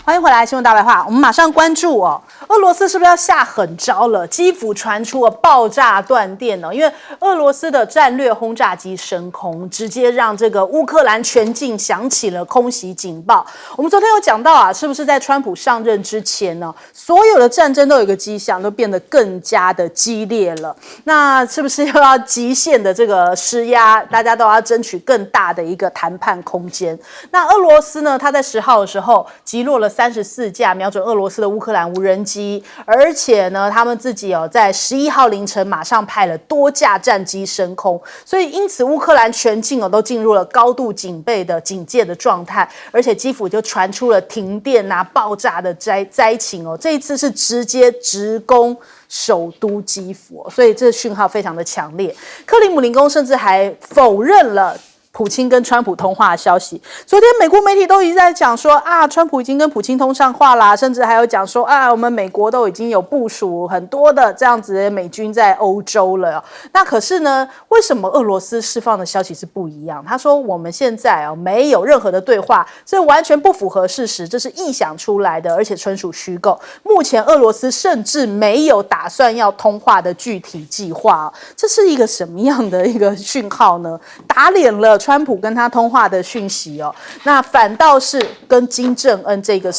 欢迎回来，新闻大白话。我们马上关注俄罗斯是不是要下狠招了？基辅传出了爆炸断电因为俄罗斯的战略轰炸机升空，直接让这个乌克兰全境响起了空袭警报。我们昨天有讲到是不是在川普上任之前呢，所有的战争都有一个迹象，都变得更加的激烈了。那是不是又要极限的这个施压？大家都要争取更大的一个谈判空间。那俄罗斯呢，他在10号的时候击落了34架瞄准俄罗斯的乌克兰无人机，而且呢，他们自己在11号凌晨马上派了多架战机升空，所以因此乌克兰全境都进入了高度警戒的状态，而且基辅就传出了停电爆炸的灾情这一次是直接直攻首都基辅所以这讯号非常的强烈。克里姆林宫甚至还否认了普京跟川普通话的消息。昨天美国媒体都一直在讲说川普已经跟普京通上话啦，甚至还有讲说我们美国都已经有部署很多的这样子的美军在欧洲了那可是呢，为什么俄罗斯释放的消息是不一样？他说我们现在没有任何的对话，这完全不符合事实，这是臆想出来的，而且纯属虚构。目前俄罗斯甚至没有打算要通话的具体计划这是一个什么样的一个讯号呢？打脸了川普跟他通话的讯息那反倒是跟金正恩这个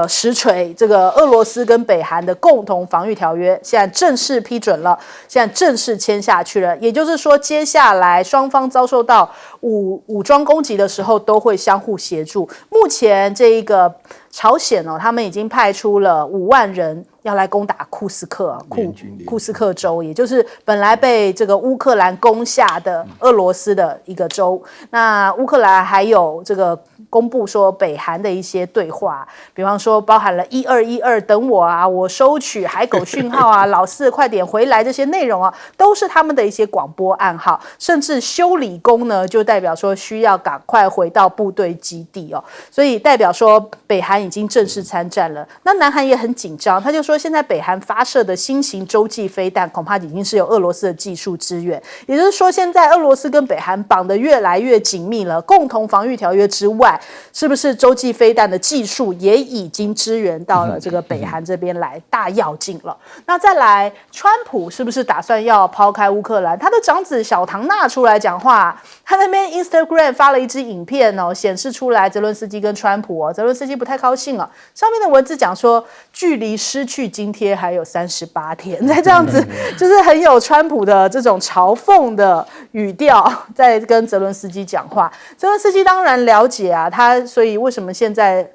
实锤，这个俄罗斯跟北韩的共同防御条约现在正式批准了，现在正式签下去了。也就是说，接下来双方遭受到武装攻击的时候，都会相互协助。目前这一个朝鲜他们已经派出了5万人要来攻打库斯克州，也就是本来被这个乌克兰攻下的俄罗斯的一个州。那乌克兰还有这个公布说北韩的一些对话，比方说包含了1212等我我收取海狗讯号老四快点回来这些内容都是他们的一些广播暗号。甚至修理工呢，就代表说需要赶快回到部队基地所以代表说北韩已经正式参战了。那南韩也很紧张，他就说现在北韩发射的新型洲际飞弹恐怕已经是有俄罗斯的技术支援，也就是说现在俄罗斯跟北韩绑得越来越紧密了。共同防御条约之外，是不是洲际飞弹的技术也已经支援到了这个北韩这边来，大要紧了。那再来，川普是不是打算要抛开乌克兰？他的长子小唐纳出来讲话，他那边 Instagram 发了一支影片显示出来泽伦斯基跟川普泽伦斯基不太高兴上面的文字讲说距离失去津贴还有38天，在这样子就是很有川普的这种嘲讽的语调在跟泽伦斯基讲话。泽伦斯基当然了解他所以为什么现在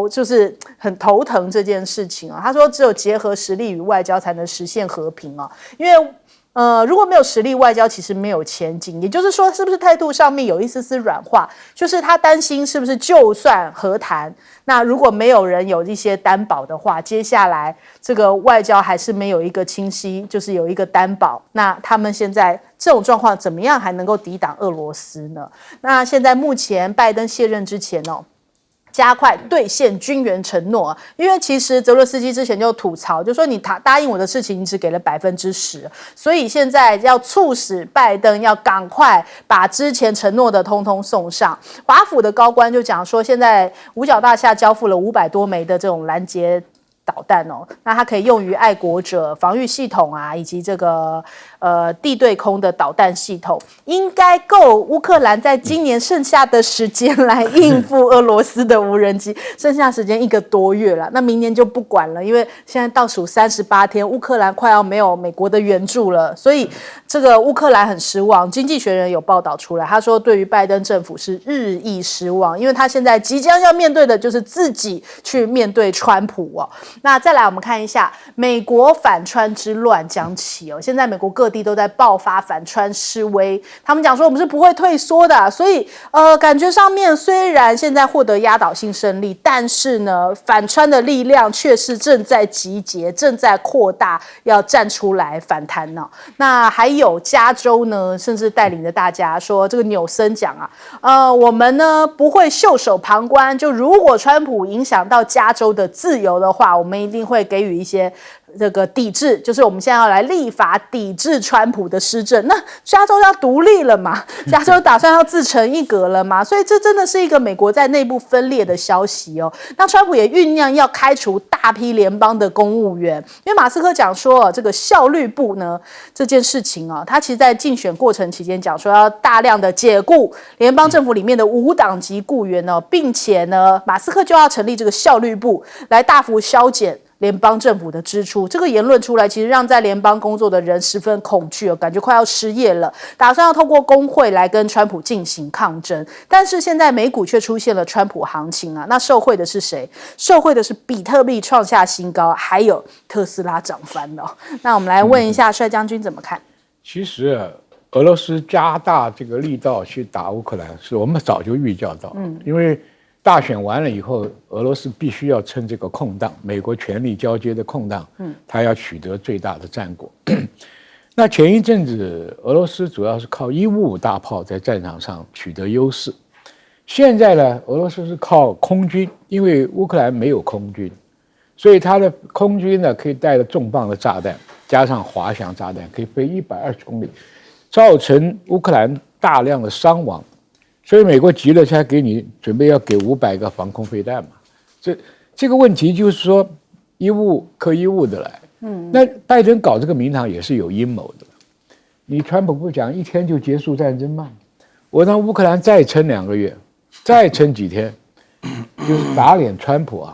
就是很头疼这件事情他说只有结合实力与外交才能实现和平因为如果没有实力，外交其实没有前景。也就是说，是不是态度上面有一丝丝软化？就是他担心是不是就算和谈，那如果没有人有一些担保的话，接下来这个外交还是没有一个清晰，就是有一个担保。那他们现在这种状况怎么样还能够抵挡俄罗斯呢？那现在目前拜登卸任之前加快兑现军援承诺因为其实泽伦斯基之前就吐槽，就说你答应我的事情你只给了10%，所以现在要促使拜登要赶快把之前承诺的通通送上。华府的高官就讲说，现在五角大厦交付了500多枚的这种拦截导弹那它可以用于爱国者防御系统以及这个地对空的导弹系统，应该够乌克兰在今年剩下的时间来应付俄罗斯的无人机，剩下时间1个多月了。那明年就不管了，因为现在倒数38天，乌克兰快要没有美国的援助了，所以这个乌克兰很失望。经济学人有报道出来，他说对于拜登政府是日益失望，因为他现在即将要面对的就是自己去面对川普那再来我们看一下美国反川之乱将起现在美国各地都在爆发反川示威，他们讲说我们是不会退缩的所以感觉上面虽然现在获得压倒性胜利，但是呢反川的力量却是正在集结，正在扩大，要站出来反弹那还有加州呢，甚至带领着大家说，这个纽森讲我们呢不会袖手旁观，就如果川普影响到加州的自由的话，我们一定会给予一些这个抵制，就是我们现在要来立法抵制川普的施政。那加州要独立了嘛？加州打算要自成一格了嘛？所以这真的是一个美国在内部分裂的消息哦。那川普也酝酿要开除大批联邦的公务员，因为马斯克讲说，这个效率部呢这件事情啊，他其实在竞选过程期间讲说要大量的解雇联邦政府里面的无党籍雇员呢，并且呢，马斯克就要成立这个效率部来大幅削减联邦政府的支出。这个言论出来，其实让在联邦工作的人十分恐惧，感觉快要失业了，打算要透过工会来跟川普进行抗争。但是现在美股却出现了川普行情啊，那受惠的是谁？受惠的是比特币创下新高，还有特斯拉涨翻了。那我们来问一下帅将军怎么看？其实俄罗斯加大这个力道去打乌克兰，是我们早就预料到，因为大选完了以后，俄罗斯必须要趁这个空档，美国权力交接的空档，他要取得最大的战果。那前一阵子，俄罗斯主要是靠155大炮在战场上取得优势，现在呢，俄罗斯是靠空军，因为乌克兰没有空军，所以它的空军呢可以带着重磅的炸弹，加上滑翔炸弹，可以飞120公里，造成乌克兰大量的伤亡。所以美国急了才准备要给500个防空飞弹嘛，这个问题就是说一物克一物的来，那拜登搞这个名堂也是有阴谋的。你川普不讲1天就结束战争吗？我让乌克兰再撑2个月，再撑几天，就是打脸川普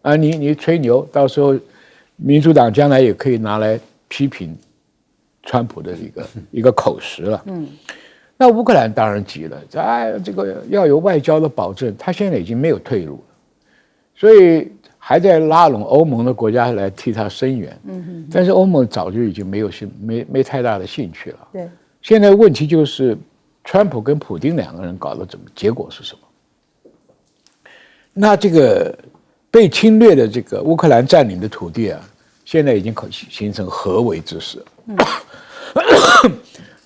啊！你吹牛，到时候民主党将来也可以拿来批评川普的一个口实了。那乌克兰当然急了，这个要有外交的保证，他现在已经没有退路了，所以还在拉拢欧盟的国家来替他声援。但是欧盟早就已经没太大的兴趣了。对，现在问题就是川普跟普丁2个人搞得怎么，结果是什么？那这个被侵略的这个乌克兰占领的土地现在已经形成合围之势。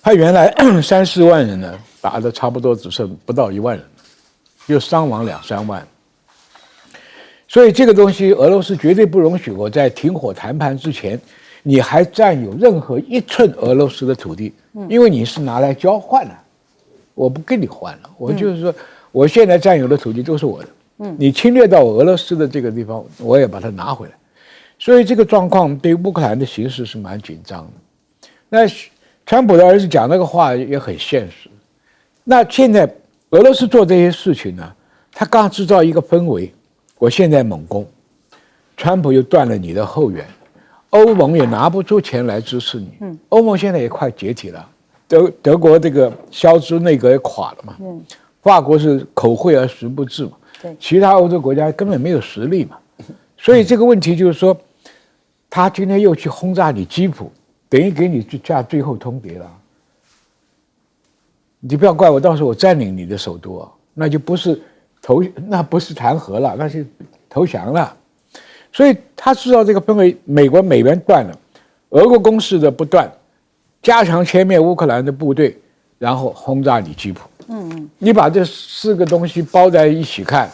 他原来3-4万人呢，打的差不多只剩不到1万人，就伤亡2-3万。所以这个东西，俄罗斯绝对不容许我在停火谈判之前，你还占有任何1寸俄罗斯的土地，因为你是拿来交换的，我不跟你换了，我就是说，我现在占有的土地都是我的，你侵略到俄罗斯的这个地方，我也把它拿回来。所以这个状况对乌克兰的形势是蛮紧张的。那川普的儿子讲那个话也很现实。那现在俄罗斯做这些事情呢，他刚制造一个氛围，我现在猛攻，川普又断了你的后援，欧盟也拿不出钱来支持你。欧盟现在也快解体了，德国这个肖兹内阁也垮了嘛。法国是口惠而实不至嘛。其他欧洲国家根本没有实力嘛。所以这个问题就是说，他今天又去轰炸你基辅，等于给你下最后通牒了。你不要怪我，到时候我占领你的首都那就不是那不是弹劾了，那是投降了。所以他制造这个氛围，美元断了，俄国攻势的不断，加强歼灭乌克兰的部队，然后轰炸你基辅。你把这4个东西包在一起看，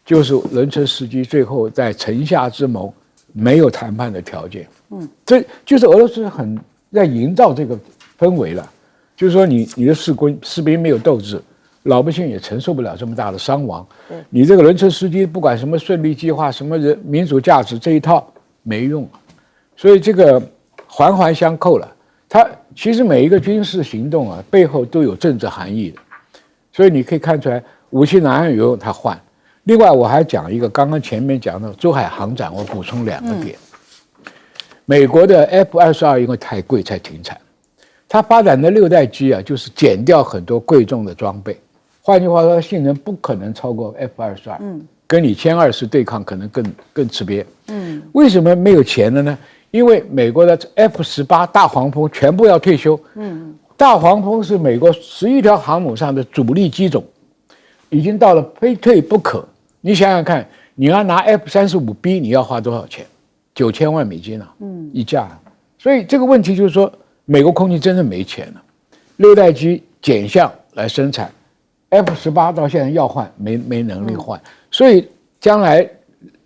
就是人车司机最后在城下之谋，没有谈判的条件。这就是俄罗斯很在营造这个氛围了，就是说你的士兵没有斗志，老百姓也承受不了这么大的伤亡。你这个人车司机不管什么顺利计划，什么民主价值这一套没用，所以这个环环相扣了。它其实每一个军事行动背后都有政治含义的，所以你可以看出来，武器哪样有用它换。另外我还讲一个，刚刚前面讲的珠海航展，我补充2个点。美国的 F-22因为太贵才停产，它发展的6代机就是减掉很多贵重的装备，换句话说，性能不可能超过 F-22，跟你歼20对抗可能更吃瘪。为什么没有钱了呢？因为美国的 F-18大黄蜂全部要退休。大黄蜂是美国11条航母上的主力机种，已经到了非退不可。你想想看，你要拿 F-35B，你要花多少钱？9000万美金一架。所以这个问题就是说，美国空军真的没钱了，6代机减项来生产 ，F-18到现在要换没能力换，所以将来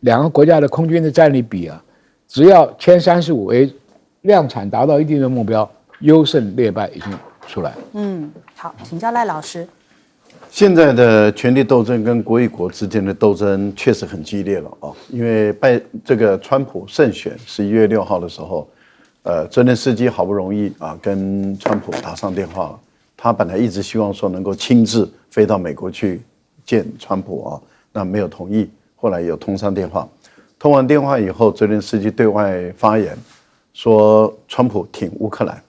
2个国家的空军的战力比只要歼35A量产达到一定的目标，优胜劣败已经出来。好，请教赖老师。现在的权力斗争跟国与国之间的斗争确实很激烈了啊，因为这个川普胜选11月6号的时候，泽连斯基好不容易跟川普打上电话了，他本来一直希望说能够亲自飞到美国去见川普啊，那没有同意，后来有通上电话，通完电话以后，泽连斯基对外发言说川普挺乌克兰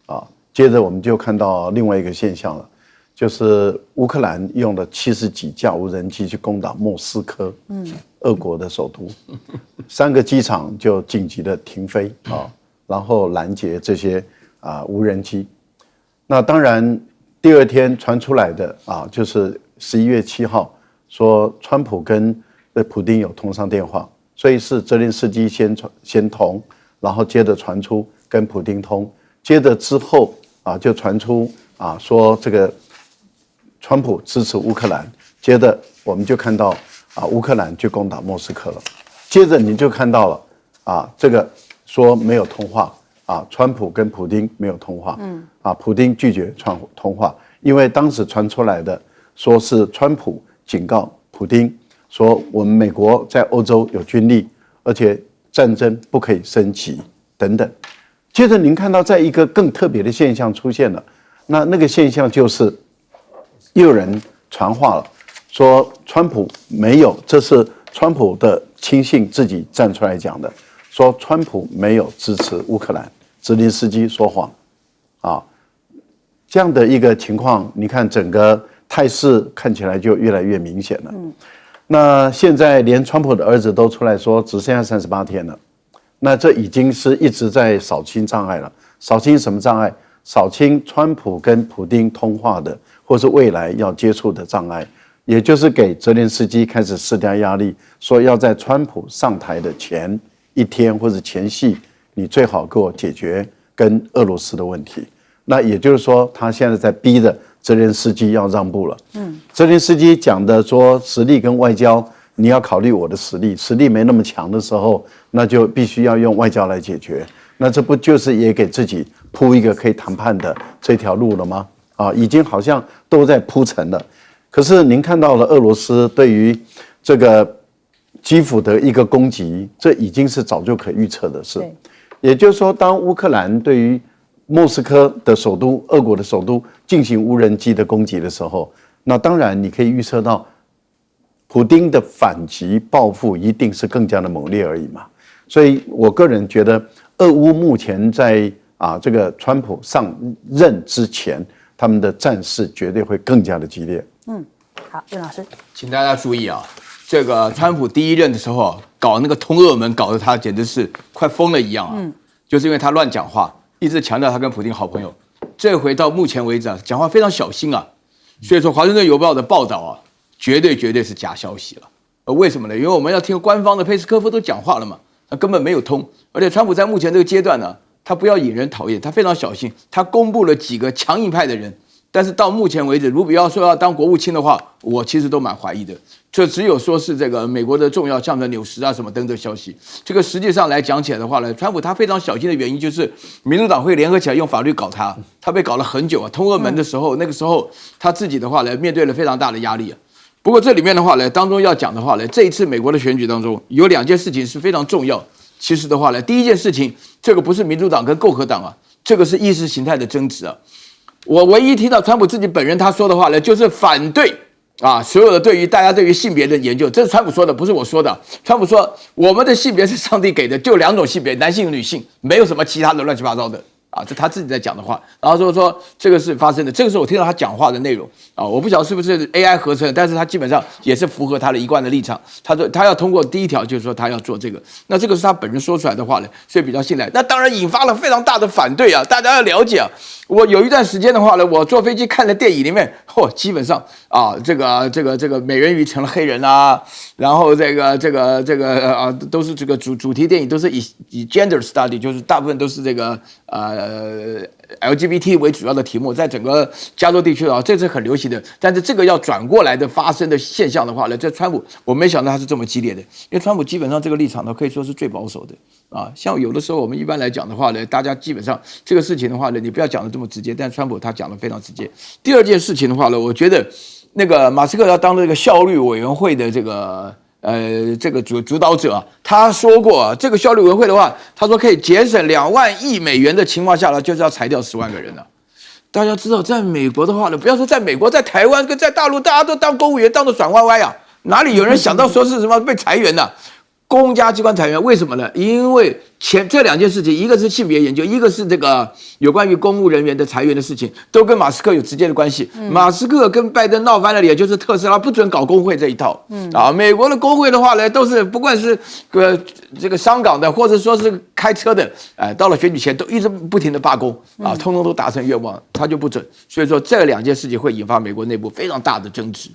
啊，接着我们就看到另外一个现象了。就是乌克兰用了70几架无人机去攻打莫斯科，俄国的首都，3个机场就紧急的停飞啊，然后拦截这些无人机。那当然，第二天传出来的就是11月7号说川普跟普丁有通上电话，所以是泽连斯基先通，然后接着传出跟普丁通，接着之后就传出说这个。川普支持乌克兰，接着我们就看到乌克兰就攻打莫斯科了，接着你就看到了这个说没有通话川普跟普丁没有通话，普丁拒绝通话，因为当时传出来的说是川普警告普丁说我们美国在欧洲有军力，而且战争不可以升级等等。接着您看到在一个更特别的现象出现了，那个现象就是。又有人传话了，说川普没有，这是川普的亲信自己站出来讲的，说川普没有支持乌克兰，泽连斯基说谎，这样的一个情况，你看整个态势看起来就越来越明显了。那现在连川普的儿子都出来说，只剩下38天了，那这已经是一直在扫清障碍了。扫清什么障碍？扫清川普跟普丁通话的。或是未来要接触的障碍，也就是给泽连斯基开始施加压力，说要在川普上台的前1天或者前夕，你最好给我解决跟俄罗斯的问题。那也就是说，他现在在逼着泽连斯基要让步了。泽连斯基讲的说实力跟外交，你要考虑我的实力，实力没那么强的时候，那就必须要用外交来解决。那这不就是也给自己铺一个可以谈判的这条路了吗？已经好像都在铺陈了，可是您看到了俄罗斯对于这个基辅的一个攻击，这已经是早就可预测的事。也就是说，当乌克兰对于莫斯科的首都、俄国的首都进行无人机的攻击的时候，那当然你可以预测到，普丁的反击报复一定是更加的猛烈而已嘛。所以我个人觉得，俄乌目前在这个川普上任之前。他们的战事绝对会更加的激烈。好，叶老师，请大家注意这个川普第1任的时候搞那个通俄门，搞得他简直是快疯了一样就是因为他乱讲话，一直强调他跟普丁好朋友。这回到目前为止讲话非常小心所以说《华盛顿邮报》的报道绝对是假消息了。为什么呢？因为我们要听官方的佩斯科夫都讲话了嘛，他根本没有通，而且川普在目前这个阶段他不要引人讨厌，他非常小心。他公布了几个强硬派的人，但是到目前为止，卢比奥说要当国务卿的话，我其实都蛮怀疑的。这只有说是这个美国的重要像纽时什么等等消息。这个实际上来讲起来的话呢，川普他非常小心的原因就是民主党会联合起来用法律搞他，他被搞了很久通俄门的时候，那个时候他自己的话呢，面对了非常大的压力不过这里面的话呢，当中要讲的话呢，这一次美国的选举当中有2件事情是非常重要。其实的话呢，第一件事情，这个不是民主党跟共和党这个是意识形态的争执我唯一听到川普自己本人他说的话呢，就是反对所有的大家对于性别的研究，这是川普说的，不是我说的。川普说我们的性别是上帝给的，就2种性别，男性、女性，没有什么其他的乱七八糟的这他自己在讲的话。然后说这个是发生的，这个是我听到他讲话的内容我不晓得是不是 AI 合成，但是他基本上也是符合他的一贯的立场。他说他要通过第1条，就是说他要做这个，那这个是他本人说出来的话呢，所以比较信赖。那当然引发了非常大的反对大家要了解我有一段时间的话呢，我坐飞机看的电影里面，基本上这个美人鱼成了黑人然后这个都是这个主题电影都是以 gender study， 就是大部分都是这个LGBT 为主要的题目，在整个加州地区这是很流行的。但是这个要转过来的发生的现象的话呢，这川普我没想到他是这么激烈的，因为川普基本上这个立场呢可以说是最保守的啊，像有的时候我们一般来讲的话呢，大家基本上这个事情的话呢，你不要讲的这么直接，但川普他讲的非常直接。第二件事情的话呢，我觉得那个马斯克要当这个效率委员会的这个主导者，他说过，这个效率委员会的话，他说可以节省2万亿美元的情况下呢，就是要裁掉10万个人了。大家知道，在美国的话呢，不要说在美国，在台湾跟在大陆，大家都当公务员当得爽歪歪啊，哪里有人想到说是什么被裁员的？公家机关裁员，为什么呢？因为这2件事情，一个是性别研究，一个是这个有关于公务人员的裁员的事情，都跟马斯克有直接的关系。马斯克跟拜登闹翻了脸，就是特斯拉不准搞工会这一套。美国的工会的话呢，都是不管是这个上岗的，或者说是开车的，到了选举前都一直不停的罢工啊，通通都达成愿望，他就不准。所以说这2件事情会引发美国内部非常大的争执。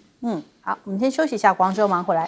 好，我们先休息一下，广州马上回来。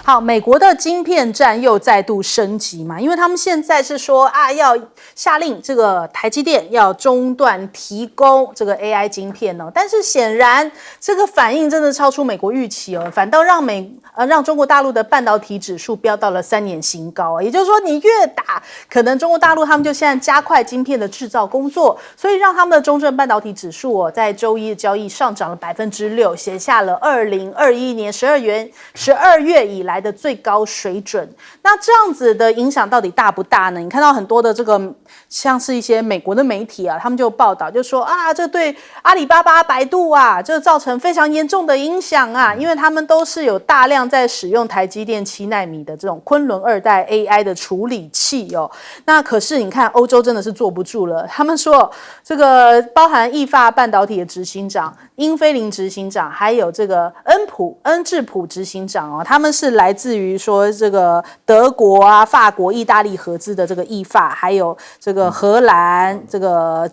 好，美国的晶片战又再度升级嘛，因为他们现在是说要下令这个台积电要中断提供这个 AI 晶片哦，但是显然这个反应真的超出美国预期哦，反倒让中国大陆的半导体指数飙到了3年新高哦，也就是说你越打，可能中国大陆他们就现在加快晶片的制造工作，所以让他们的中证半导体指数哦，在周一的交易上涨了6%，写下了2021年12月以来的最高水准。那这样子的影响到底大不大呢？你看到很多的这个像是一些美国的媒体啊，他们就报道就说这对阿里巴巴、百度啊，这造成非常严重的影响啊，因为他们都是有大量在使用台积电7奈米的这种昆仑2代 AI 的处理器哦。那可是你看欧洲真的是坐不住了，他们说这个包含意法半导体的执行长、英飞凌执行长，还有这个恩智浦执行长哦，他们是来自于说这个德国啊、法国、意大利合资的这个意法，还有这个荷兰这个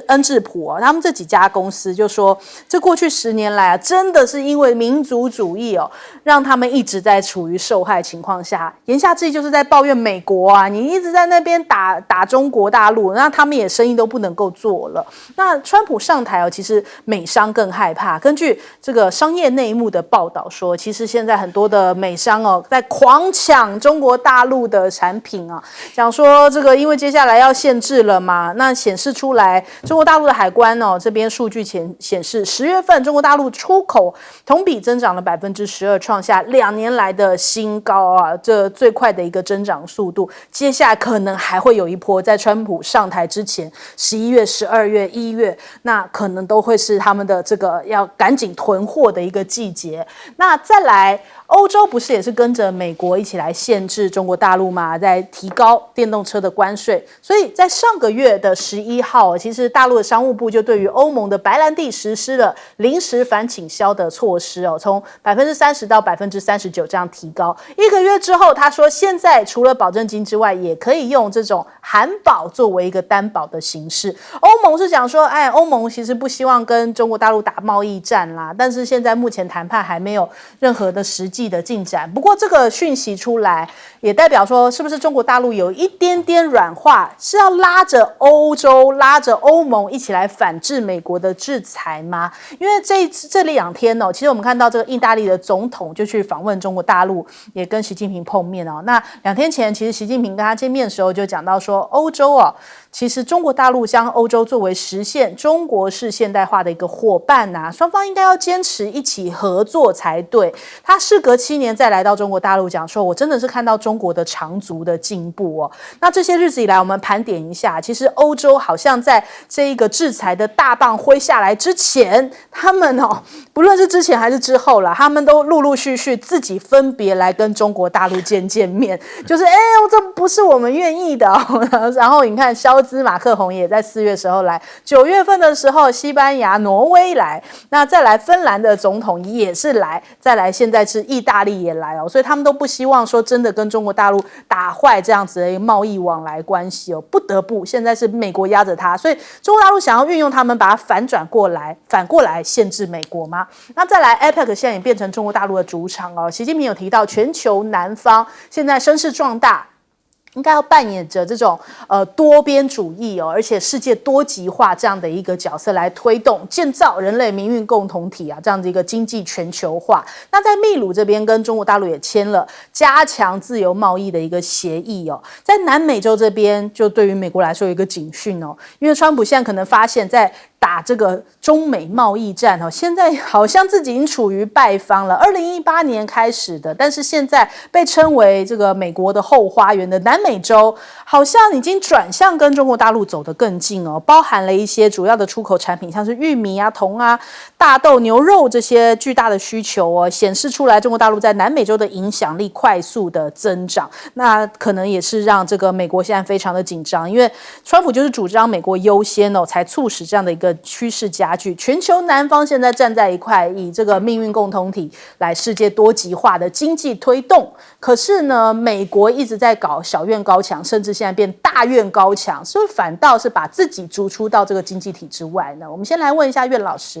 恩智浦哦，他们这几家公司就说，这过去10年来真的是因为民族主义哦，让他们一直在处于受害情况下。言下之意就是在抱怨美国啊，你一直在那边打中国大陆，那他们也生意都不能够做了。那川普上台哦，其实美商更害怕。根据这个商业内幕的报道说，其实现在很多的美商哦，在狂抢中国大陆的产品啊，讲说这个因为接下来要限制了嘛，那显示出来中国大陆的海关哦，这边数据显示10月份中国大陆出口同比增长了12%，创下2年来的新高啊，这最快的一个增长速度。接下来可能还会有一波，在川普上台之前，11月、12月、1月，那可能都会是他们的这个要赶紧囤货的一个季节。那再来，欧洲不是也是跟着美国一起来限制中国大陆嘛，在提高电动车的关税。所以在上个月的11号，其实大陆的商务部就对于欧盟的白兰地实施了临时反倾销的措施哦，从30%到39%这样提高。1个月之后，他说现在除了保证金之外，也可以用这种含保作为一个担保的形式。欧盟是讲说，欧盟其实不希望跟中国大陆打贸易战啦，但是现在目前谈判还没有任何的实际的进展。不过这个讯息出来，也代表说是不是中国大陆有一点点软化，是要拉着欧洲、拉着欧盟一起来反制美国的制裁吗？因为这2天哦，其实我们看到这个意大利的总统就去访问中国大陆，也跟习近平碰面哦。那2天前，其实习近平跟他见面的时候就讲到说，欧洲哦，其实中国大陆将欧洲作为实现中国式现代化的一个伙伴啊，双方应该要坚持一起合作才对。他事隔7年再来到中国大陆讲说，我真的是看到中国的长足的进步哦。那这些日子以来，我们盘点一下，其实欧洲好像在这一个制裁的大棒挥下来之前，他们哦，不论是之前还是之后啦，他们都陆陆续续自己分别来跟中国大陆见面，就是这不是我们愿意的哦。然后你看肖兹、马克宏也在4月时候来，9月份的时候西班牙、挪威来，那再来芬兰的总统也是来，再来现在是意意大利也来哦，所以他们都不希望说真的跟中国大陆打坏这样子的一个贸易往来关系哦，不得不现在是美国压着他，所以中国大陆想要运用他们把它反过来限制美国吗？那再来 APEC 现在也变成中国大陆的主场哦，习近平有提到全球南方现在声势壮大。应该要扮演着这种多边主义哦，而且世界多极化这样的一个角色来推动建造人类命运共同体啊这样的一个经济全球化。那在秘鲁这边跟中国大陆也签了加强自由贸易的一个协议哦。在南美洲这边，就对于美国来说有一个警讯哦，因为川普现在可能发现，在打这个中美贸易战哦，现在好像自己已经处于败方了。2018年开始的，但是现在被称为这个美国的后花园的南美洲，好像已经转向跟中国大陆走得更近哦，包含了一些主要的出口产品，像是玉米啊、铜啊、大豆、牛肉这些巨大的需求哦，显示出来中国大陆在南美洲的影响力快速的增长。那可能也是让这个美国现在非常的紧张，因为川普就是主张美国优先哦，才促使这样的一个趋势加剧。全球南方现在站在一块，以这个命运共同体来世界多极化的经济推动。可是呢，美国一直在搞小院高墙，甚至现在变大院高墙，所以反倒是把自己逐出到这个经济体之外呢？我们先来问一下苑老师。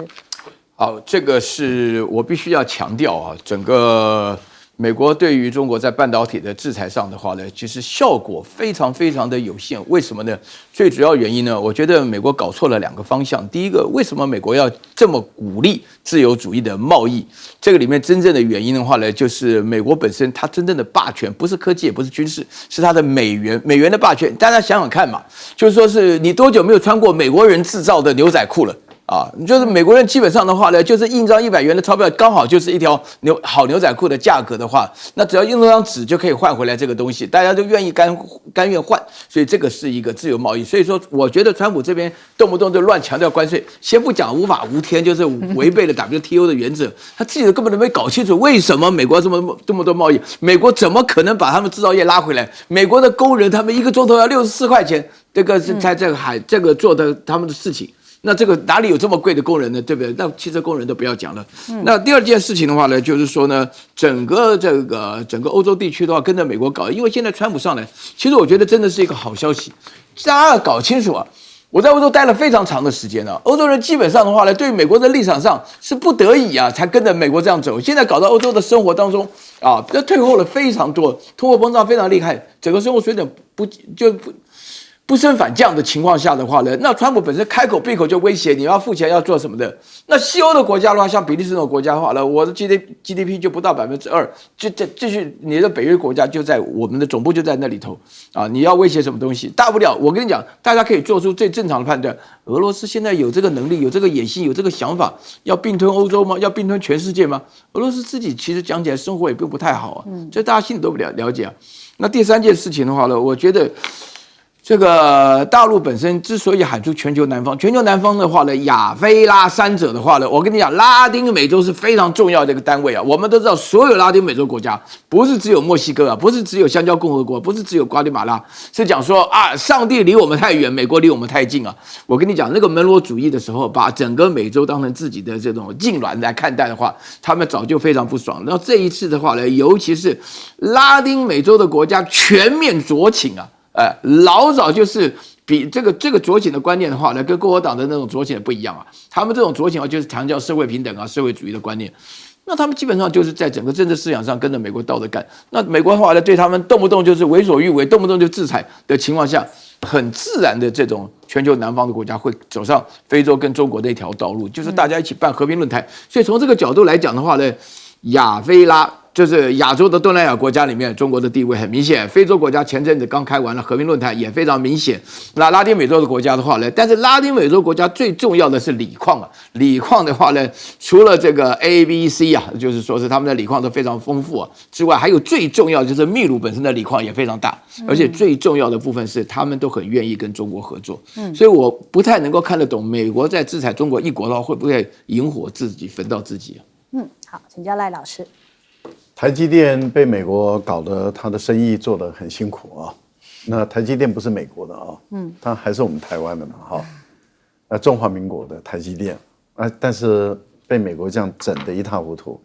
好，这个是我必须要强调啊，整个美国对于中国在半导体的制裁上的话呢，其实效果非常非常的有限。为什么呢？最主要原因呢，我觉得美国搞错了2个方向。第一个，为什么美国要这么鼓励自由主义的贸易？这个里面真正的原因的话呢，就是美国本身它真正的霸权不是科技，也不是军事，是它的美元的霸权。大家想想看嘛，就是说是你多久没有穿过美国人制造的牛仔裤了？啊，就是美国人基本上的话呢，就是印张100元的钞票，刚好就是一条好牛仔裤的价格的话，那只要用张纸就可以换回来这个东西，大家都愿意甘愿换，所以这个是一个自由贸易。所以说，我觉得川普这边动不动就乱强调关税，先不讲无法无天，就是违背了 WTO 的原则，他自己根本都没搞清楚为什么美国这么多贸易，美国怎么可能把他们制造业拉回来？美国的工人他们1个钟头要64块钱，这个是在这个做的他们的事情。那这个哪里有这么贵的工人呢？对不对？那汽车工人都不要讲了。那第二件事情的话呢，就是说呢，整个欧洲地区的话，跟着美国搞，因为现在川普上来，其实我觉得真的是一个好消息。大家要搞清楚啊，我在欧洲待了非常长的时间了，欧洲人基本上的话呢，对美国的立场上是不得已啊，才跟着美国这样走。现在搞到欧洲的生活当中啊，退后了非常多，通货膨胀非常厉害，整个生活水准不升反降的情况下的话呢，那川普本身开口闭口就威胁你要付钱要做什么的。那西欧的国家的话，像比利时那种国家的话呢，我的 GDP 就不到2%，继续你的北约国家就在我们的总部就在那里头啊，你要威胁什么东西？大不了我跟你讲，大家可以做出最正常的判断。俄罗斯现在有这个能力，有这个野心，有这个想法，要并吞欧洲吗？要并吞全世界吗？俄罗斯自己其实讲起来生活也并不太好啊，这大家心里都不了解啊。那第三件事情的话呢，我觉得。这个大陆本身之所以喊出全球南方的话呢，亚非拉三者的话呢，我跟你讲，拉丁美洲是非常重要的一个单位啊。我们都知道，所有拉丁美洲国家不是只有墨西哥啊，不是只有香蕉共和国，不是只有瓜地马拉，是讲说啊，上帝离我们太远，美国离我们太近啊。我跟你讲，那个门罗主义的时候，把整个美洲当成自己的这种痉挛来看待的话，他们早就非常不爽。然后这一次的话呢，尤其是拉丁美洲的国家全面左倾啊。老早就是比这个左倾的观念的话呢，跟共和党的那种左倾不一样啊。他们这种左倾就是强调社会平等啊、社会主义的观念。那他们基本上就是在整个政治思想上跟着美国倒着干。那美国的话呢，对他们动不动就是为所欲为，动不动就制裁的情况下，很自然的这种全球南方的国家会走上非洲跟中国的一条道路，就是大家一起办和平论坛。所以从这个角度来讲的话呢，亚非拉。就是亚洲的东南亚国家里面，中国的地位很明显。非洲国家前阵子刚开完了和平论坛，也非常明显。那拉丁美洲的国家的话呢，但是拉丁美洲国家最重要的是锂矿啊。锂矿的话呢，除了这个 ABC 啊，就是说是他们的锂矿都非常丰富啊之外，还有最重要就是秘鲁本身的锂矿也非常大，而且最重要的部分是他们都很愿意跟中国合作。所以我不太能够看得懂美国在制裁中国一国的话，会不会引火自己，焚到自己啊？好，请教赖老师。台积电被美国搞得他的生意做得很辛苦啊。那台积电不是美国的啊，它还是我们台湾的嘛哈，中华民国的台积电啊，但是被美国这样整得一塌糊涂。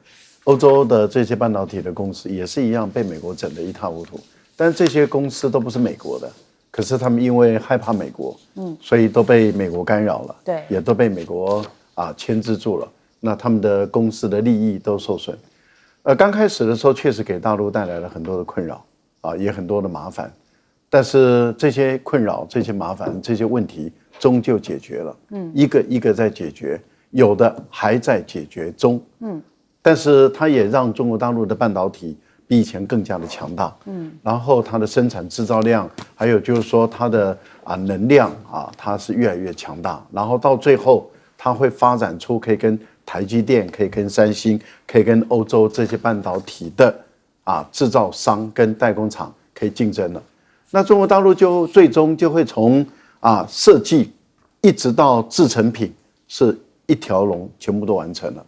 欧洲的这些半导体的公司也是一样被美国整得一塌糊涂，但这些公司都不是美国的，可是他们因为害怕美国，所以都被美国干扰了，对，也都被美国牵制住了，那他们的公司的利益都受损。刚开始的时候确实给大陆带来了很多的困扰也很多的麻烦，但是这些困扰、这些麻烦、这些问题终究解决了，一个一个在解决，有的还在解决中，但是它也让中国大陆的半导体比以前更加的强大，然后它的生产制造量，还有就是说它的能量它是越来越强大，然后到最后它会发展出可以跟台积电、可以跟三星、可以跟欧洲这些半导体的制造商跟代工厂可以竞争了。那中国大陆就最终就会从设计一直到制成品是一条龙全部都完成了。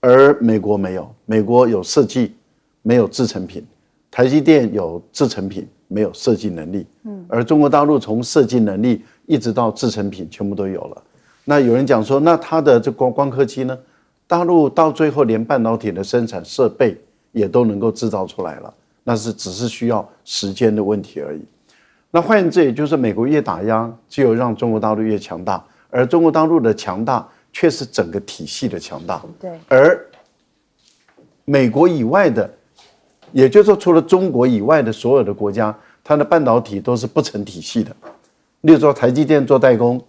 而美国没有，美国有设计，没有制成品；台积电有制成品，没有设计能力。而中国大陆从设计能力一直到制成品全部都有了。那有人讲说，那它的这光刻机呢？大陆到最后连半导体的生产设备也都能够制造出来了，那是只是需要时间的问题而已。那换言之，也就是美国越打压，只有让中国大陆越强大，而中国大陆的强大却是整个体系的强大。对，而美国以外的，也就是说除了中国以外的所有的国家，它的半导体都是不成体系的。例如说台积电做代工，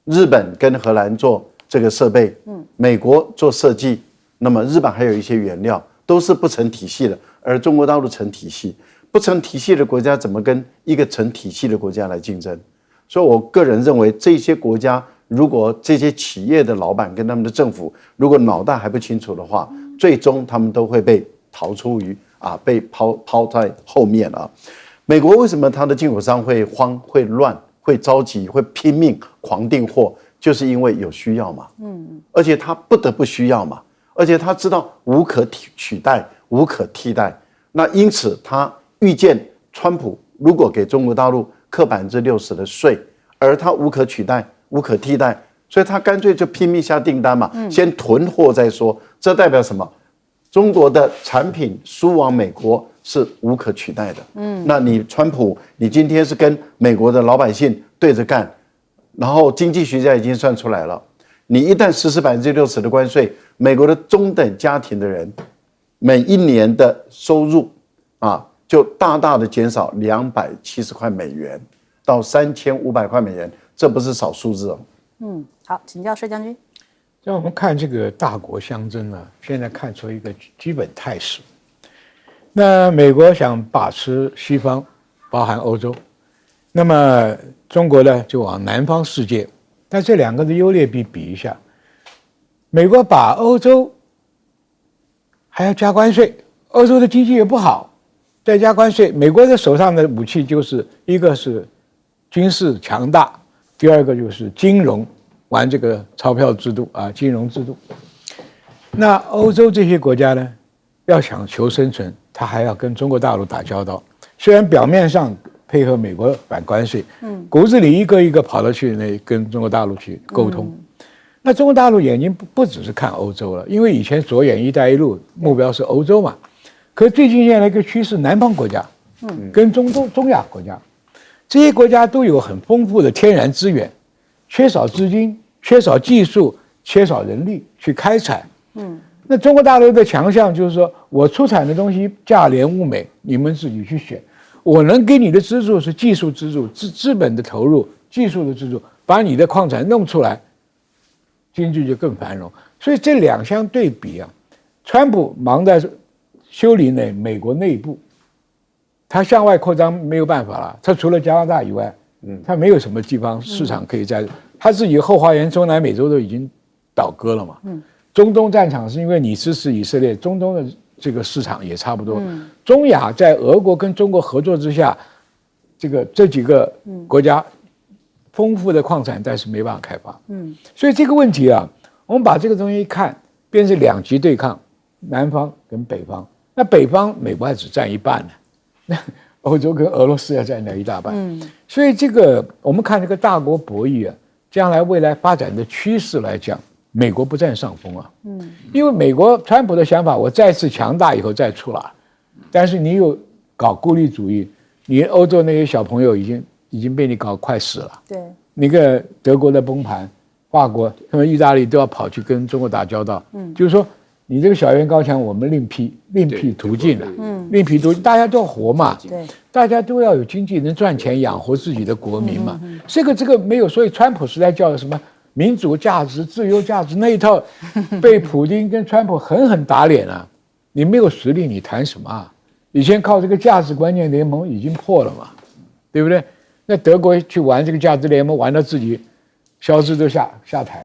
日本跟荷兰做这个设备，美国做设计，那么日本还有一些原料，都是不成体系的，而中国大陆成体系。不成体系的国家怎么跟一个成体系的国家来竞争？所以我个人认为，这些国家如果这些企业的老板跟他们的政府如果脑袋还不清楚的话，最终他们都会被逃出于被抛在后面美国为什么他的进口商会慌、会乱、会着急、会拼命狂订货？就是因为有需要嘛，而且他不得不需要嘛，而且他知道无可取代、无可替代，那因此他预见川普如果给中国大陆课60%的税，而他无可取代、无可替代，所以他干脆就拼命下订单嘛，先囤货再说。这代表什么？中国的产品输往美国是无可取代的。那你川普，你今天是跟美国的老百姓对着干，然后经济学家已经算出来了，你一旦实施60%的关税，美国的中等家庭的人每一年的收入就大大的减少270块美元到3500块美元，这不是少数字好，请教税将军。让我们看这个大国相争现在看出一个基本态势。那美国想把持西方，包含欧洲，那么中国呢就往南方世界。那这两个的优劣比一下，美国把欧洲还要加关税，欧洲的经济也不好，再加关税，美国的手上的武器就是一个是军事强大，第二个就是金融，玩这个钞票制度金融制度。那欧洲这些国家呢，要想求生存，他还要跟中国大陆打交道。虽然表面上配合美国反关税，骨子里一个一个跑到去跟中国大陆去沟通。那中国大陆眼睛不只是看欧洲了，因为以前着眼一带一路目标是欧洲嘛，可是最近现在一个趋势，南方国家，跟中亚国家，这些国家都有很丰富的天然资源，缺少资金，缺少技术，缺少人力去开采。那中国大陆的强项就是说，我出产的东西价廉物美，你们自己去选。我能给你的资助是技术资助、资本的投入、技术的资助，把你的矿产弄出来，经济就更繁荣。所以这两相对比川普忙在修理美国内部，他向外扩张没有办法了。他除了加拿大以外，他没有什么地方市场可以在。他自己后花园中南美洲都已经倒戈了嘛。中东战场是因为你支持以色列，中东的这个市场也差不多。中亚在俄国跟中国合作之下，这几个国家丰富的矿产但是没办法开发。所以这个问题我们把这个东西一看，变成两极对抗，南方跟北方。那北方美国还只占一半呢，那欧洲跟俄罗斯要占了一大半。所以我们看这个大国博弈将来未来发展的趋势来讲，美国不占上风啊。因为美国川普的想法，我再次强大以后再出来，但是你有搞孤立主义，你欧洲那些小朋友已经被你搞快死了。对，那个德国的崩盘，法国、他们意大利都要跑去跟中国打交道。就是说你这个小院高墙，我们另辟途径了。另辟途径，大家都要活嘛。对，大家都要有经济能赚钱养活自己的国民嘛。这个没有，所以川普时代叫什么民主价值、自由价值那一套，被普丁跟川普狠狠打脸啊！你没有实力，你谈什么啊？以前靠这个价值观念联盟已经破了嘛，对不对？那德国去玩这个价值联盟，玩到自己肖兹都下台。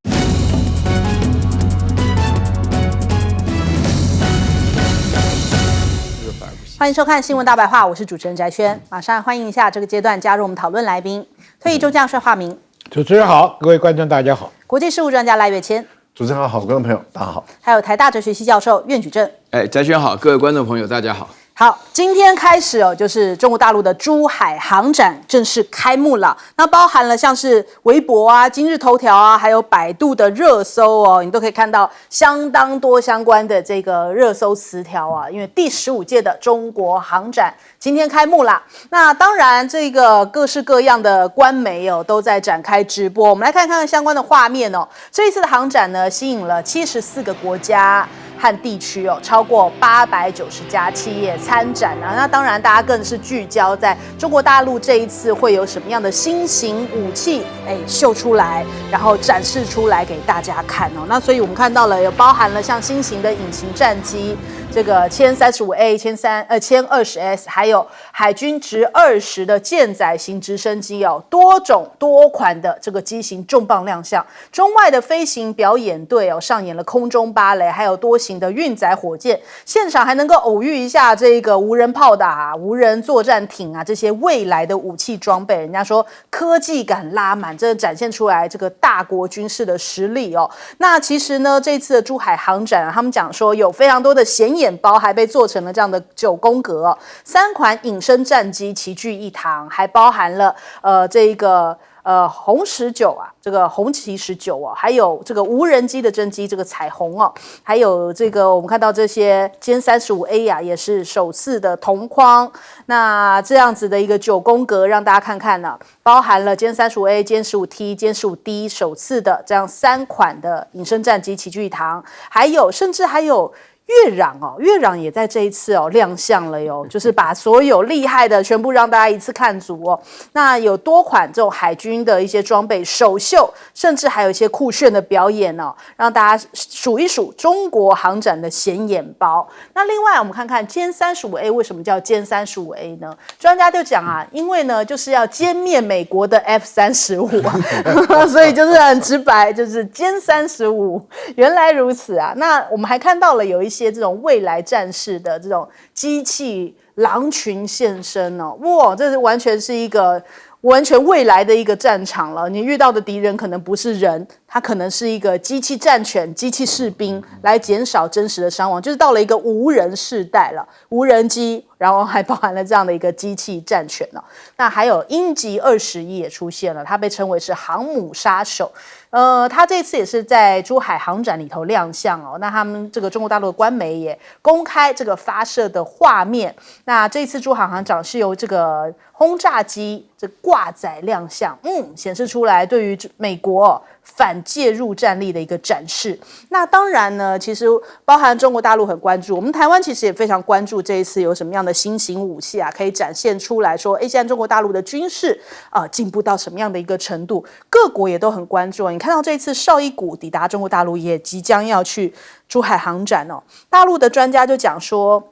欢迎收看《新闻大白话》，我是主持人翟轩。马上欢迎一下这个阶段加入我们讨论来宾，退役中将帅化名，主持人好，各位观众大家好。国际事务专家赖岳谦，主持人好，各位朋友大家好。还有台大哲学系教授苑举正。翟轩好，各位观众朋友大家好。好，今天开始就是中国大陆的珠海航展正式开幕了。那包含了像是微博啊、今日头条啊，还有百度的热搜你都可以看到相当多相关的这个热搜词条啊。因为第15届的中国航展今天开幕啦。那当然，这个各式各样的官媒都在展开直播。我们来看看相关的画面这一次的航展呢，吸引了74个国家和地区超过890家企业参展啊。那当然，大家更是聚焦在中国大陆这一次会有什么样的新型武器秀出来，然后展示出来给大家看那所以我们看到了有包含了像新型的隐形战机，这个歼35A、歼20S， 还有海军直20的舰载型直升机多种多款的这个机型重磅亮相。中外的飞行表演队上演了空中芭蕾，还有多型的运载火箭，现场还能够偶遇一下这个无人炮打无人作战艇这些未来的武器装备。人家说科技感拉满，真的展现出来这个大国军事的实力那其实呢，这次的珠海航展他们讲说有非常多的显眼包，还被做成了这样的9宫格3款隐身战机齐聚一堂，还包含了这个红19这个红旗19还有这个无人机的真机这个彩虹还有这个我们看到这些歼35A 也是首次的同框。那这样子的一个9宫格让大家看看包含了歼35A、歼15T、歼15D 首次的这样3款的隐身战机齐聚一堂，甚至还有越壤也在这一次亮相了就是把所有厉害的全部让大家一次看足那有多款这种海军的一些装备首秀，甚至还有一些酷炫的表演让大家数一数中国航展的显眼包。那另外我们看看歼35A 为什么叫歼35A 呢？专家就讲因为呢就是要歼灭美国的 F-35所以就是很直白，就是歼35。原来如此那我们还看到了有一些这种未来战士的这种机器狼群现身哇，这是完全是一个完全未来的一个战场了。你遇到的敌人可能不是人，它可能是一个机器战犬、机器士兵，来减少真实的伤亡。就是到了一个无人世代了，无人机，然后还包含了这样的一个机器战犬那还有鹰击21也出现了，它被称为是航母杀手。他这次也是在珠海航展里头亮相那他们这个中国大陆的官媒也公开这个发射的画面。那这次珠海航展是由这个轰炸机这挂载亮相，显示出来对于美国反介入战力的一个展示。那当然呢，其实包含中国大陆很关注，我们台湾其实也非常关注这一次有什么样的新型武器可以展现出来说，现在中国大陆的军事进步到什么样的一个程度，各国也都很关注。你看到这次绍伊古抵达中国大陆，也即将要去珠海航展大陆的专家就讲说，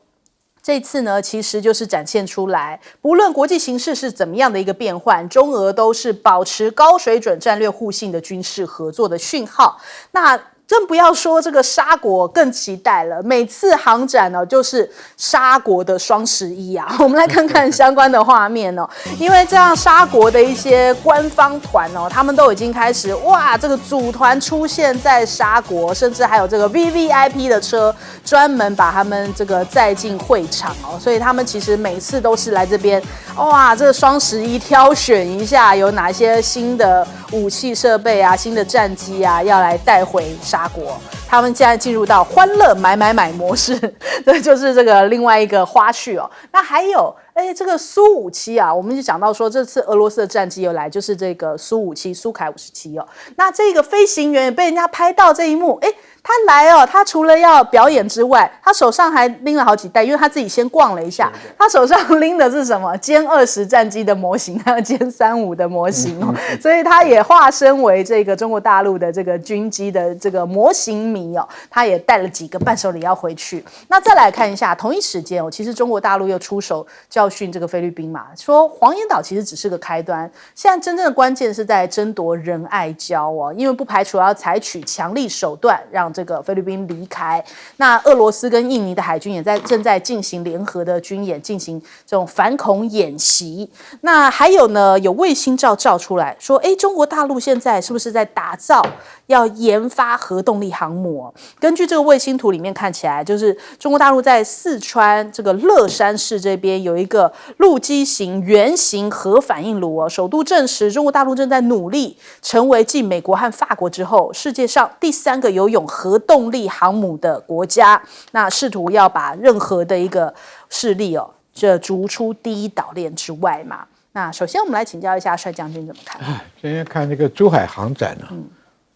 这次呢，其实就是展现出来，不论国际形势是怎么样的一个变换，中俄都是保持高水准战略互信的军事合作的讯号。那更不要说这个沙国更期待了，每次航展就是沙国的双11我们来看看相关的画面因为这样沙国的一些官方团他们都已经开始这个组团出现在沙国，甚至还有这个 VVIP 的车专门把他们这个载进会场所以他们其实每次都是来这边哇，这个双11挑选一下有哪些新的武器设备啊、新的战机啊要来带回沙国。他们现在进入到欢乐买模式，这就是这个另外一个花絮哦。那还有，这个苏57啊，我们就讲到说，这次俄罗斯的战机有来，就是这个苏57、苏凯57哦。那这个飞行员也被人家拍到这一幕，他来哦，他除了要表演之外，他手上还拎了好几袋，因为他自己先逛了一下，他手上拎的是什么？歼20战机的模型，还有歼35的模型哦，所以他也化身为这个中国大陆的这个军机的这个模型迷哦，他也带了几个伴手礼要回去。那再来看一下，同一时间哦，其实中国大陆又出手教训这个菲律宾嘛，说黄岩岛其实只是个开端，现在真正的关键是在争夺仁爱礁哦，因为不排除要采取强力手段让这个菲律宾离开。那俄罗斯跟印尼的海军也正在进行联合的军演，进行这种反恐演习。那还有呢，有卫星照出来说，中国大陆现在是不是在打造要研发核动力航母哦？根据这个卫星图里面看起来，就是中国大陆在四川这个乐山市这边有一个陆基型原型核反应炉哦，首度证实中国大陆正在努力成为继美国和法国之后世界上第3个拥有核动力航母的国家。那试图要把任何的一个势力哦，这逐出第一岛链之外嘛。那首先我们来请教一下帅将军怎么看？今天看这个珠海航展呢，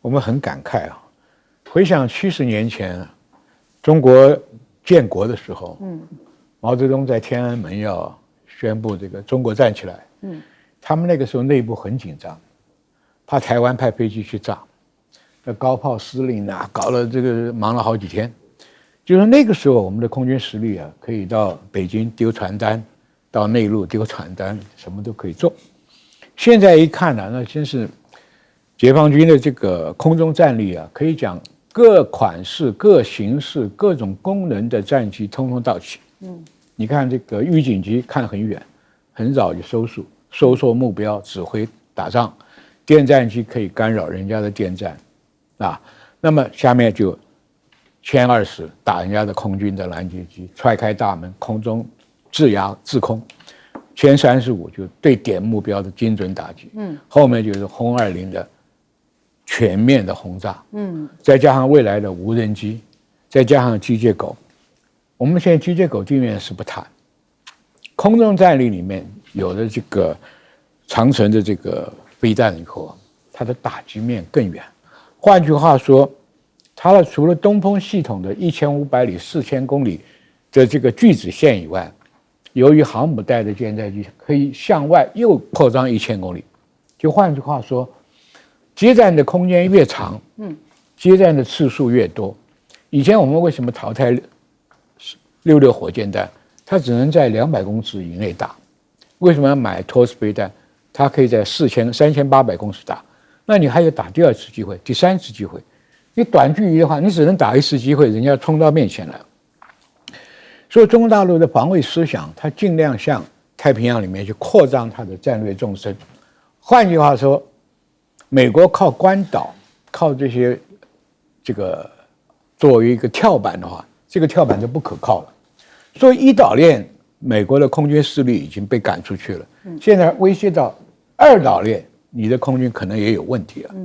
我们很感慨啊。回想70年前中国建国的时候，毛泽东在天安门要宣布这个中国站起来，他们那个时候内部很紧张，怕台湾派飞机去炸，那高炮司令啊，搞了这个忙了好几天。就是那个时候我们的空军实力啊，可以到北京丢传单，到内陆丢传单，什么都可以做。现在一看呢，那真是解放军的这个空中战力啊，可以讲各款式、各形式、各种功能的战机通通到齐。你看这个预警机看很远，很早就收缩目标，指挥打仗；电战机可以干扰人家的电战，啊，那么下面就歼20打人家的空军的拦截机，踹开大门，空中制压制空；歼35就对点目标的精准打击，后面就是轰20的全面的轰炸，再加上未来的无人机，再加上机械狗。我们现在机械狗地面是不谈，空中战力里面有了这个长程的这个飞弹以后，它的打击面更远。换句话说，它除了东风系统的1500里、4000公里的这个巨子线以外，由于航母带的舰载机可以向外又扩张1000公里，就换句话说，接战的空间越长，接战的次数越多。以前我们为什么淘汰66火箭弹？它只能在200公尺以内打。为什么要买托斯飞弹？它可以在3800公尺打。那你还有打第2次机会、第3次机会。你短距离的话，你只能打1次机会，人家冲到面前来。所以中国大陆的防卫思想，它尽量向太平洋里面去扩张它的战略纵深。换句话说，美国靠关岛，靠这个作为一个跳板的话，这个跳板就不可靠了。所以一岛链，美国的空军势力已经被赶出去了。现在威胁到2岛链，你的空军可能也有问题了。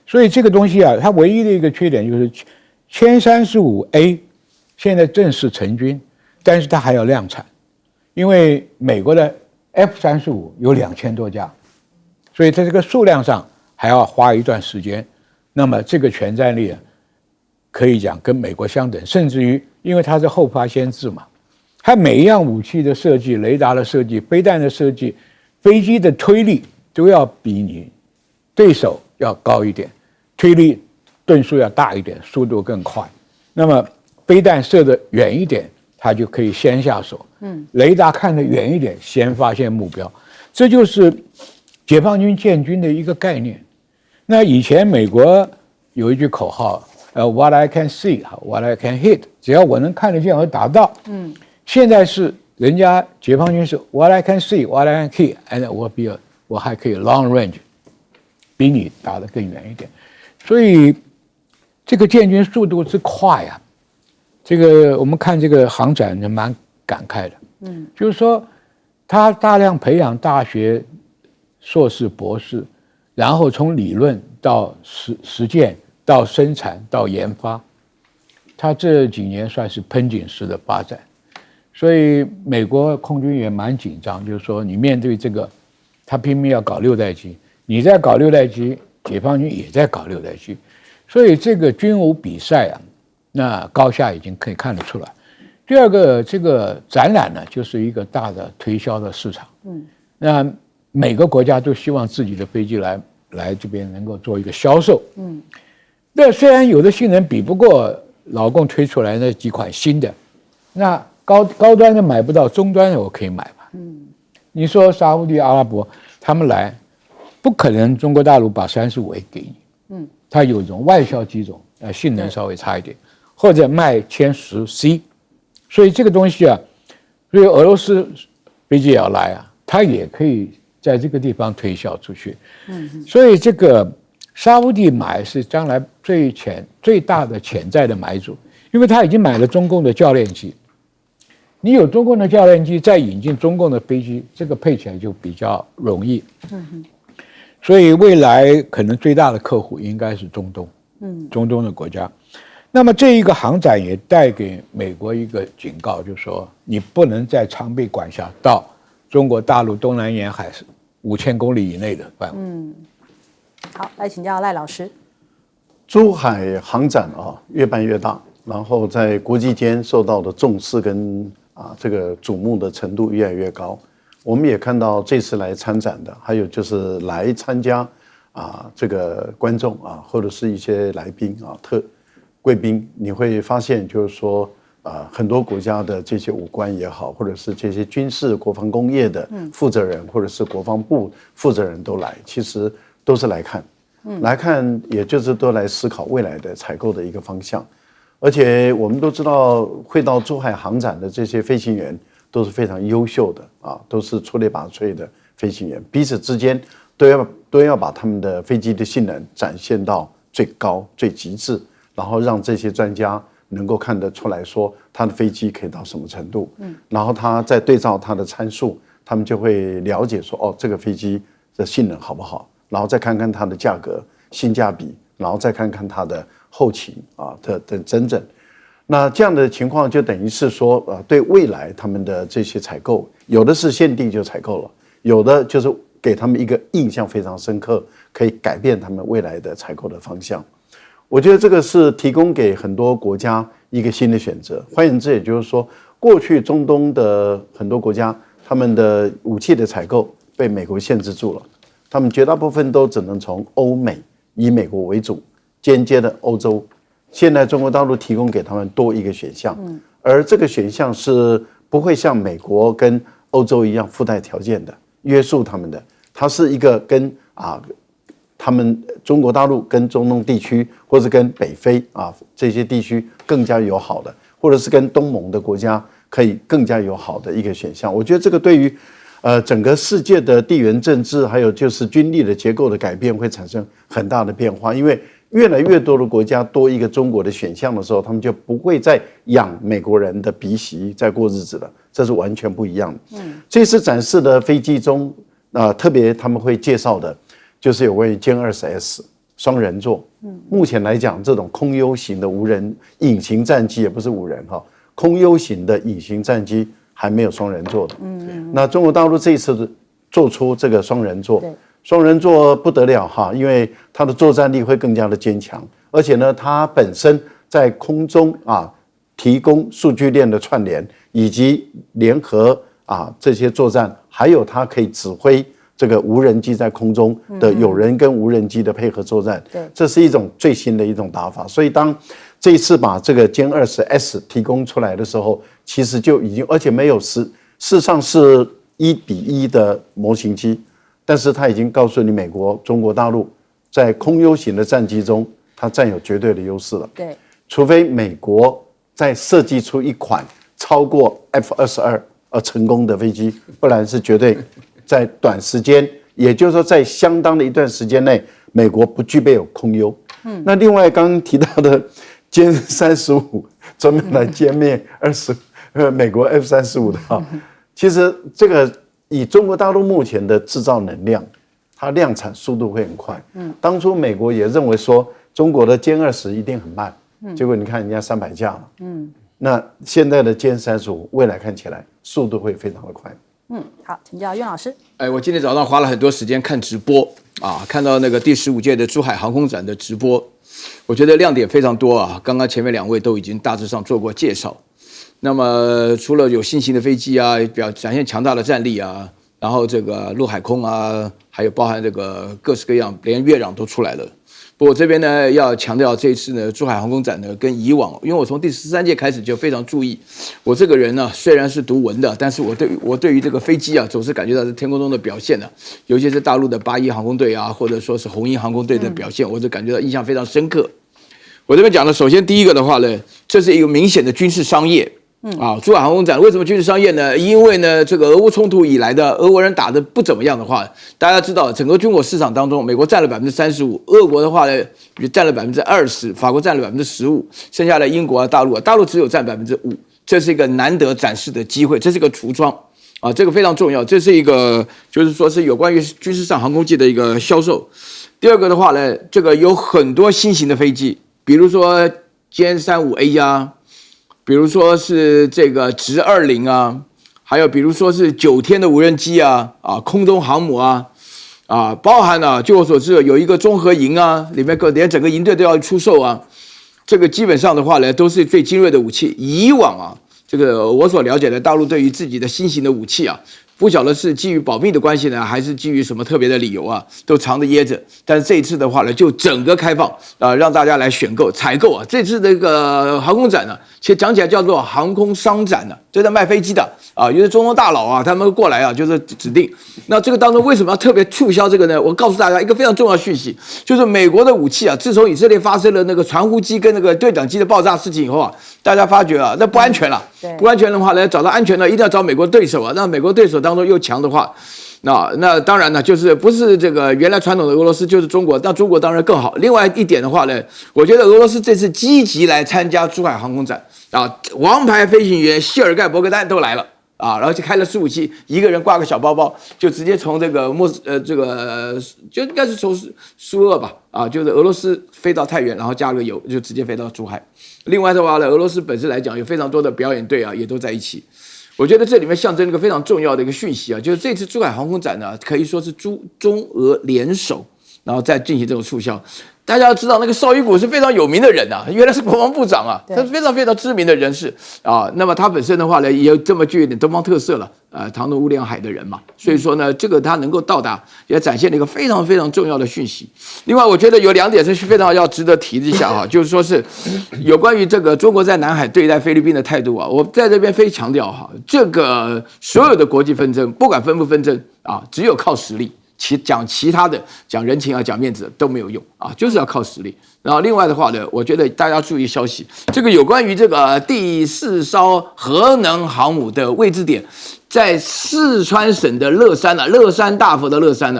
所以这个东西啊，它唯一的一个缺点就是歼35A 现在正式成军，但是它还要量产，因为美国的 F-35有2000多架，所以在这个数量上还要花一段时间。那么这个全战力啊，可以讲跟美国相等，甚至于因为它是后发先至嘛，它每一样武器的设计、雷达的设计、飞弹的设计、飞机的推力都要比你对手要高一点，推力吨数要大一点，速度更快。那么飞弹射得远一点，它就可以先下手。雷达看得远一点，先发现目标。这就是解放军建军的一个概念。那以前美国有一句口号，What I can see, what I can hit， 只要我能看得见，我打到。现在是人家解放军是 What I can see, what I can hit，and 我还可以 long range， 比你打得更远一点。所以这个建军速度之快啊，这个我们看这个航展就蛮感慨的。就是说，他大量培养大学硕士、博士，然后从理论到实践，到生产，到研发，他这几年算是喷井式的发展。所以美国空军也蛮紧张，就是说你面对这个，他拼命要搞6代机，你在搞6代机，解放军也在搞6代机，所以这个军武比赛啊，那高下已经可以看得出来。第二个，这个展览呢，就是一个大的推销的市场。那每个国家都希望自己的飞机来这边能够做一个销售。那虽然有的性能比不过老共推出来那几款新的，那高端的买不到，中端的我可以买吧。你说沙烏地阿拉伯他们来，不可能中国大陆把35A 给你。它有一种外销机种，性能稍微差一点，或者卖1010C。所以这个东西啊，所以俄罗斯飞机也要来啊，它也可以在这个地方推销出去。所以这个沙烏地买是将来最大的潜在的买主，因为他已经买了中共的教练机，你有中共的教练机，再引进中共的飞机，这个配起来就比较容易。所以未来可能最大的客户应该是中东，中东的国家。那么这一个航展也带给美国一个警告，就是说你不能再常被管辖到中国大陆东南沿海5000公里以内的范围。好，来请教赖老师。珠海航展啊，越办越大，然后在国际间受到的重视跟这个瞩目的程度越来越高。我们也看到这次来参展的，还有就是来参加这个观众或者是一些来宾贵宾，你会发现就是说很多国家的这些武官也好，或者是这些军事国防工业的负责人，或者是国防部负责人都来，其实都是来看，来看也就是都来思考未来的采购的一个方向。而且我们都知道，会到珠海航展的这些飞行员都是非常优秀的都是出类拔萃的飞行员，彼此之间都要把他们的飞机的性能展现到最高最极致，然后让这些专家能够看得出来说他的飞机可以到什么程度，然后他再对照他的参数，他们就会了解说这个飞机的性能好不好，然后再看看它的价格性价比，然后再看看它的后勤的整整。那这样的情况就等于是说对未来他们的这些采购，有的是限定就采购了，有的就是给他们一个印象非常深刻，可以改变他们未来的采购的方向。我觉得这个是提供给很多国家一个新的选择。换言之，也就是说，过去中东的很多国家，他们的武器的采购被美国限制住了，他们绝大部分都只能从欧美，以美国为主，间接的欧洲。现在中国大陆提供给他们多一个选项，而这个选项是不会像美国跟欧洲一样附带条件的，约束他们的。它是一个跟他们中国大陆跟中东地区，或是跟北非这些地区更加友好的，或者是跟东盟的国家可以更加友好的一个选项。我觉得这个对于整个世界的地缘政治，还有就是军力的结构的改变，会产生很大的变化。因为越来越多的国家多一个中国的选项的时候，他们就不会再养美国人的鼻息在过日子了，这是完全不一样的。这次展示的飞机中特别他们会介绍的就是有关于歼20S 双人座。目前来讲，这种空优型的无人隐形战机，也不是无人空优型的隐形战机还没有双人座的。那中国大陆这一次做出这个双人座，双人座不得了因为它的作战力会更加的坚强，而且呢，它本身在空中提供数据链的串联，以及联合这些作战，还有它可以指挥这个无人机在空中的有人跟无人机的配合作战，这是一种最新的一种打法。所以当这一次把这个歼20S 提供出来的时候，其实就已经，而且没有事实上是1:1的模型机，但是它已经告诉你，美国、中国大陆在空优型的战机中，它占有绝对的优势了。对，除非美国再设计出一款超过 F-22而成功的飞机，不然是绝对在短时间，也就是说在相当的一段时间内，美国不具备有空优。那另外刚刚提到的歼35专门来歼灭美国 F-35的其实这个以中国大陆目前的制造能量，它量产速度会很快。当初美国也认为说中国的歼20一定很慢，结果你看人家300架了。那现在的歼35未来看起来速度会非常的快。好，请教苑老师。我今天早上花了很多时间看直播啊，看到那个第15届的珠海航空展的直播，我觉得亮点非常多啊。刚刚前面2位都已经大致上做过介绍。那么除了有新型的飞机啊，展现强大的战力啊，然后这个陆海空啊，还有包含这个各式各样，连越壤都出来了。不过这边呢要强调，这一次呢珠海航空展呢跟以往，因为我从第13届开始就非常注意，我这个人呢虽然是读文的，但是我对于这个飞机啊总是感觉到在天空中的表现呢，尤其是大陆的81航空队啊，或者说是红鹰航空队的表现，我就感觉到印象非常深刻。我这边讲的，首先第一个的话呢，这是一个明显的军事商业。珠海航空展为什么军事商业呢？因为呢，这个俄乌冲突以来的俄国人打得不怎么样的话，大家知道，整个军火市场当中，美国占了35%，俄国的话呢占了20%，法国占了15%，剩下的英国啊、大陆只有占5%，这是一个难得展示的机会，这是一个橱窗啊，这个非常重要，这是一个就是说是有关于军事上航空器的一个销售。第二个的话呢，这个有很多新型的飞机，比如说歼35A 呀。比如说是这个直20啊，还有比如说是9天的无人机啊，空中航母啊，包含了据我所知有一个综合营啊，里面连整个营队都要出售啊，这个基本上的话呢都是最精锐的武器。以往啊，这个我所了解的大陆对于自己的新型的武器啊，不晓得是基于保密的关系呢，还是基于什么特别的理由啊，都藏着掖着。但是这一次的话呢，就整个开放让大家来选购、采购啊。这次这个航空展呢，其实讲起来叫做航空商展呢，就在卖飞机的啊，有些中东大佬啊，他们过来啊，就是指定。那这个当中为什么要特别促销这个呢？我告诉大家一个非常重要的讯息，就是美国的武器啊，自从以色列发生了那个传呼机跟那个对讲机的爆炸事情以后啊，大家发觉啊，那不安全了。不安全的话呢，找到安全的一定要找美国对手啊。那美国对手当中又强的话，那当然呢，就是不是这个原来传统的俄罗斯，就是中国。那中国当然更好。另外一点的话呢，我觉得俄罗斯这次积极来参加珠海航空展啊，王牌飞行员谢尔盖·伯格丹都来了。然后就开了15期，一个人挂个小包包，就直接从这个就应该是从苏俄吧，就是俄罗斯飞到太原，然后加了油，就直接飞到珠海。另外的话呢，俄罗斯本身来讲有非常多的表演队啊，也都在一起。我觉得这里面象征了一个非常重要的一个讯息啊，就是这次珠海航空展呢，可以说是中俄联手，然后再进行这种促销。大家要知道，那个绍伊古是非常有名的人啊，原来是国防部长啊，他是非常非常知名的人士啊。那么他本身的话呢，也有这么具有点东方特色了，唐努乌梁海的人嘛，所以说呢，这个他能够到达，也展现了一个非常非常重要的讯息。另外，我觉得有2点是非常要值得提一下哈，就是说是有关于这个中国在南海对待菲律宾的态度啊，我在这边非强调哈，这个所有的国际纷争，不管纷不纷争啊，只有靠实力。讲其他的，讲人情啊，讲面子都没有用啊，就是要靠实力。然后另外的话呢，我觉得大家注意消息，这个有关于这个第4艘核能航母的位置点，在四川省的乐山乐山大佛的乐山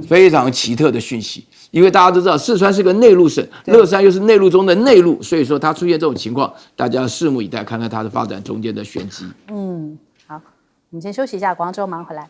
非常奇特的讯息。因为大家都知道，四川是个内陆省，乐山又是内陆中的内陆，所以说它出现这种情况，大家拭目以待，看看它的发展中间的玄机。好，我们先休息一下，广州马上回来。